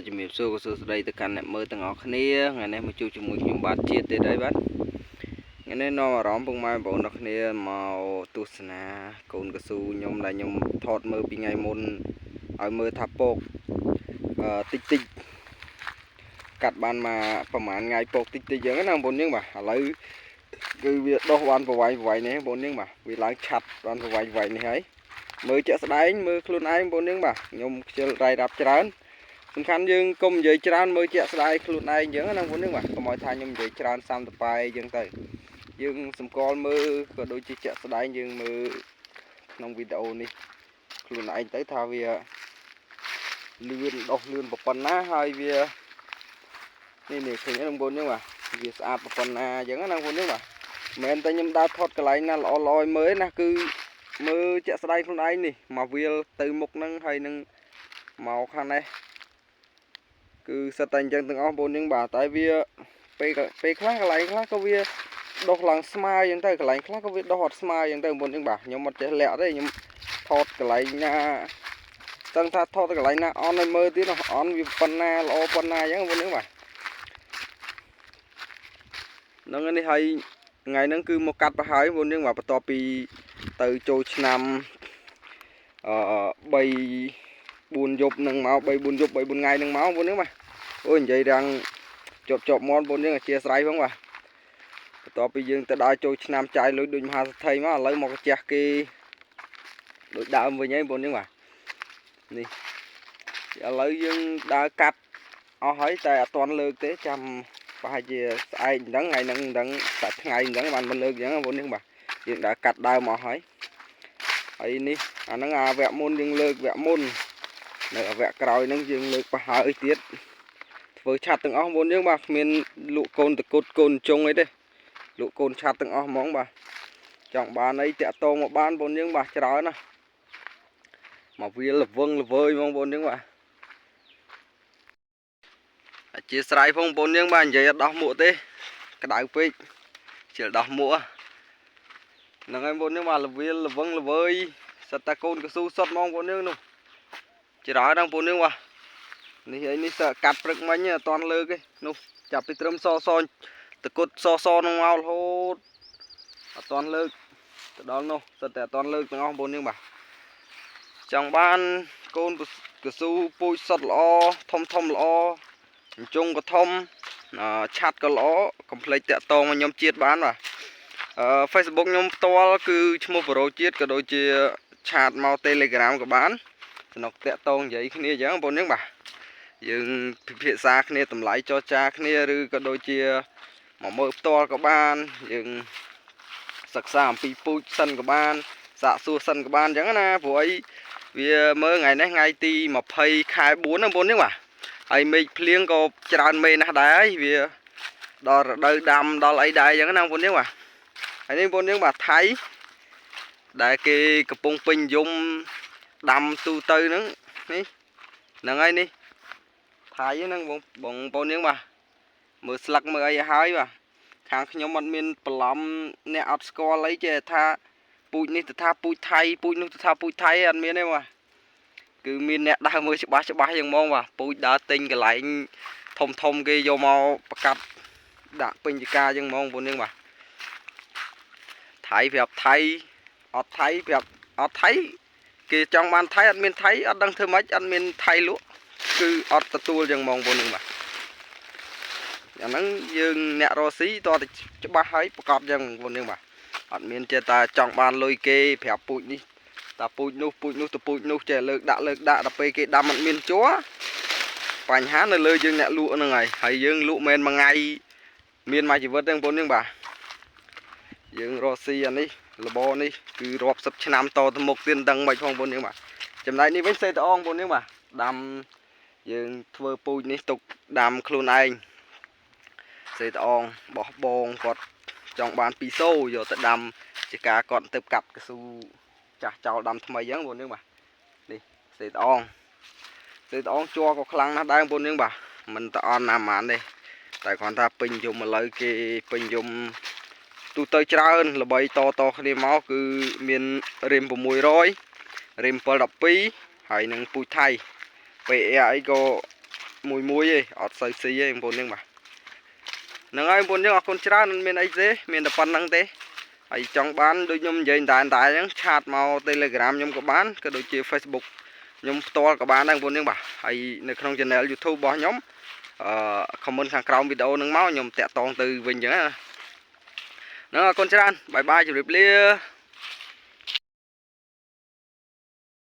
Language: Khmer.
ជំរាបសួរសួស្តីទៅកាន់អ្នកមើលទាំងអស់គ្នាថ្ងៃនេះមកជួបជាមួយខ្ញុំបាទជាតិទៀតហើយបាទថ្ងៃនេះនាំអារម្មណ៍ពុកម៉ែបងប្អូនអ្នកគ្នាមកទស្សនាកូនកស៊ូខ្ញុំដែលខ្ញុំថតមើលពីថ្ងៃមុនឲ្យមើលថាពកតិចតិចកាត់បានមកប្រហែលថ្ងៃពកតិចតិចអញ្ចឹងណាបងប្អូនយើងបាទឥឡូវគឺវាដុះបានប្រវាយនេះបងប្អូនយើងបាទវាឡើងឆាត់បានប្រវាយនេះហើយមើលជាក់ស្ដែងមើលខ្លួនឯងបងប្អូនយើងបាទខ្ញុំខ្ជិលរៃរាប់ច្រើនសំខាន់យើងកុំនិយាយច្រើនមើលជាក់ស្ដែងខ្លួនឯងអញ្ចឹងណាបងប្អូនយើងបាទកុំឲ្យថាខ្ញុំនិយាយច្រើនសាំតប៉ែអញ្ចឹងទៅយើងសម្គាល់មើលក៏ដូចជាជាក់ស្ដែងយើងមើលក្នុងវីដេអូនេះខ្លួនឯងទៅថាវាលឿនដុះលឿនប៉ុណ្ណាហើយវានេះឃើញទេបងប្អូនយើងបាទវាស្អាតប៉ុណ្ណាអញ្ចឹងណាបងប្អូនយើងបាទមិនមែនតែខ្ញុំដើរថតកន្លែងណាល្អៗមើលណាគឺមើលជាក់ស្ដែងខ្លួនឯងនេះមកវាលទៅមុខហ្នឹងហើយនឹងមកខាងនេះគឺសិតតែអញ្ចឹងទាំងអស់បងប្អូនយើងបាទតែវាពេលខ្លះកន្លែងខ្លះក៏វាដុះឡើងស្មើអញ្ចឹងទៅកន្លែងខ្លះក៏វាដុះអត់ស្មើអញ្ចឹងទៅបងប្អូនយើងបាទខ្ញុំអត់ចេះលាក់ទេខ្ញុំថតកន្លែងណាចង់ថាថតទៅកន្លែងណាអន់ឲ្យមើលទៀតអន់វាប៉ុណ្ណាល្អប៉ុណ្ណាអញ្ចឹងបងប្អូនយើងបាទហ្នឹងនេះហើយថ្ងៃហ្នឹងគឺមកកាត់ប្រហើយបងប្អូនយើងបាទបន្ទាប់ពីទៅចូលឆ្នាំ3 4យប់នឹងមក3 4យប់3 4ថ្ងៃនឹងមកបងប្អូនហ្នឹងបាទអូយនិយាយរាំងជាប់មាត់បងប្អូនយើងអធិស្ឋានផងបាទបន្ទាប់ពីយើងទៅដល់ចូលឆ្នាំចាយលុយដូចមហាសេដ្ឋីមកឥឡូវមកកាជះគេដូចដើមវិញហើយបងប្អូនយើងបាទនេះឥឡូវយើងដើរកាត់អស់ហើយតែអត់ទាន់លើកទេចាំប្រហែលជាស្អែកអញ្ចឹងថ្ងៃហ្នឹងអញ្ចឹងតែថ្ងៃអញ្ចឹងបានមកលើកអញ្ចឹងបងប្អូនយើងបាទយើងដើរកាត់ដើមអស់ហើយនេះអាហ្នឹងអាវគ្គមុនយើងលើកវគ្គមុននៅវគ្គក្រោយហ្នឹងយើងលើកប្រហើយទៀតធ្វើឆាត់ទាំងអស់បងប្អូនយើងបាទគ្មានលក់កូនតគុតកូនចុងអីទេលក់កូនឆាត់ទាំងអស់ហ្មងបាទចង់បានអីតាក់តងមកបានបងប្អូនយើងបាទច្រើនណាមកវាលវឹងល្វើយហ្មងបងប្អូនយើងបាទអធិស្ឋានផងបងប្អូនយើងបាទនិយាយអត់ដោះមួកទេក្តៅពេកជិលដោះមួកហ្នឹងហើយបងប្អូនយើងបាទលវាលវឹងល្វើយសិតតែកូនកស៊ូសុតហ្មងបងប្អូនយើងនោះច្រើនណាស់បងប្អូនយើងបាទនេះអីនេះសើកាត់ព្រឹកមិញអត់តាន់លើកទេនោះចាប់ពីត្រឹមសតគុតសនឹងមករហូតអត់តាន់លើកទៅដល់នោះសិតតែអត់តាន់លើកទាំងអស់បងប្អូនយើងបាទចង់បានកូនកស៊ូពូជសុតល្អធំល្អអញ្ចឹងក៏ធំឆាត់ក៏ល្អកុំភ្លេចតាក់តងមកខ្ញុំជាតិបានបាទFacebook ខ្ញុំផ្ទាល់គឺឈ្មោះប្រូជាតិក៏ដូចជាឆាតមក Telegram ក៏បានសំណុកតាក់តងនិយាយគ្នាអញ្ចឹងបងប្អូនយើងបាទយើងពិភាក្សាគ្នាតម្លៃចរចាគ្នាឬក៏ដូចជាមកមើលផ្ទាល់ក៏បានយើងសិក្សាអំពីពូជសិនក៏បានសាកសួរសិនក៏បានអញ្ចឹងណាព្រោះអីវាមើលថ្ងៃនេះថ្ងៃទី20 ខែ 4 ណាបងប្អូនយើងបាទហើយមេឃភ្លៀងក៏ច្រើនមេណាស់ដែរហើយវាដល់រដូវដាំដល់អីដែរអញ្ចឹងណាបងប្អូនយើងបាទហើយនេះបងប្អូនយើងបាទថៃដែលគេកំពុងពេញនិយមដាំទូទៅហ្នឹងនេះហ្នឹងហើយនេះថៃហ្នឹងបងប្អូនយើងបាទមើលស្លឹកមើលអីហើយបាទខាងខ្ញុំអត់មានបន្លំអ្នកអត់ស្គាល់អីចេះថាពូជនេះទៅថាពូជថៃពូជនោះទៅថាពូជថៃអត់មានទេបាទគឺមានអ្នកដើរមើលច្បាស់យ៉ាងហ្មងបាទពូជដើរទិញកន្លែងធំគេយកមកប្រកាត់ដាក់ពេញចការយ៉ាងហ្មងបងប្អូនយើងបាទថៃប្រាប់ថៃអត់ថៃប្រាប់អត់ថៃគេចង់បានថៃអត់មានថៃអត់ដឹងធ្វើម៉េចអត់មានថៃលក់គឺអត់ទទួលយ៉ាងហ្មងបងប្អូនយើងបាទអាហ្នឹងយើងអ្នករស់ស៊ីតតែច្បាស់ហើយប្រកបយ៉ាងបងប្អូនយើងបាទអត់មានចេះតែចង់បានលុយគេប្រាប់ពូជនេះតាពូជនោះទៅពូជនោះចេះលើកដាក់ដល់ពេលគេដាំអត់មានជួបញ្ហានៅលើយើងអ្នកលក់ហ្នឹងហើយយើងលក់មិនមួយថ្ងៃមានមួយជីវិតទេបងប្អូនយើងបាទយើងរស់ស៊ីអានេះលបនេះគឺរាប់សិបឆ្នាំតទៅមុខទៀតដឹងមិនផងបងប្អូនយើងបាទចំណែកនេះវិញសេតអងបងប្អូនយើងបាទដាំយើងធ្វើពូជនេះទុកដាំខ្លួនឯងសេតអងបោះបងគាត់ចង់បាន2សូយកទៅដាំជាការគាត់ទៅកាត់កស៊ូចាស់ចោលដាំថ្មីអញ្ចឹងបងប្អូនយើងបាទនេះសេតអងជួរក៏ខ្លាំងណាស់ដែរបងប្អូនយើងបាទមិនតអន់ណាម៉ានទេតែគាត់ថាពេញយមឥឡូវគេពេញយមទូទៅច្រើនល្បីតគ្នាមកគឺមានរេម600រេម712ហើយនឹងពូជថៃ PE អីក៏ mùi ấy ọt sợi xì ấy bốn nhưng mà nâng ai bốn nhưng con chả miền ấy dễ miền đập năng thế ấy trong bán đôi nhom dây tại những chat màu telegram nhom có bán cái đôi chia facebook nhom to các bạn đang bốn nhưng mà ấyនៅក្នុង channel YouTube របស់ខ្ញុំcomment ខាងក្រោមវីដេអូនឹងមកខ្ញុំតាក់តងទៅវិញអញ្ចឹងណាកូនច្រើនបាយបាយជម្រាបលា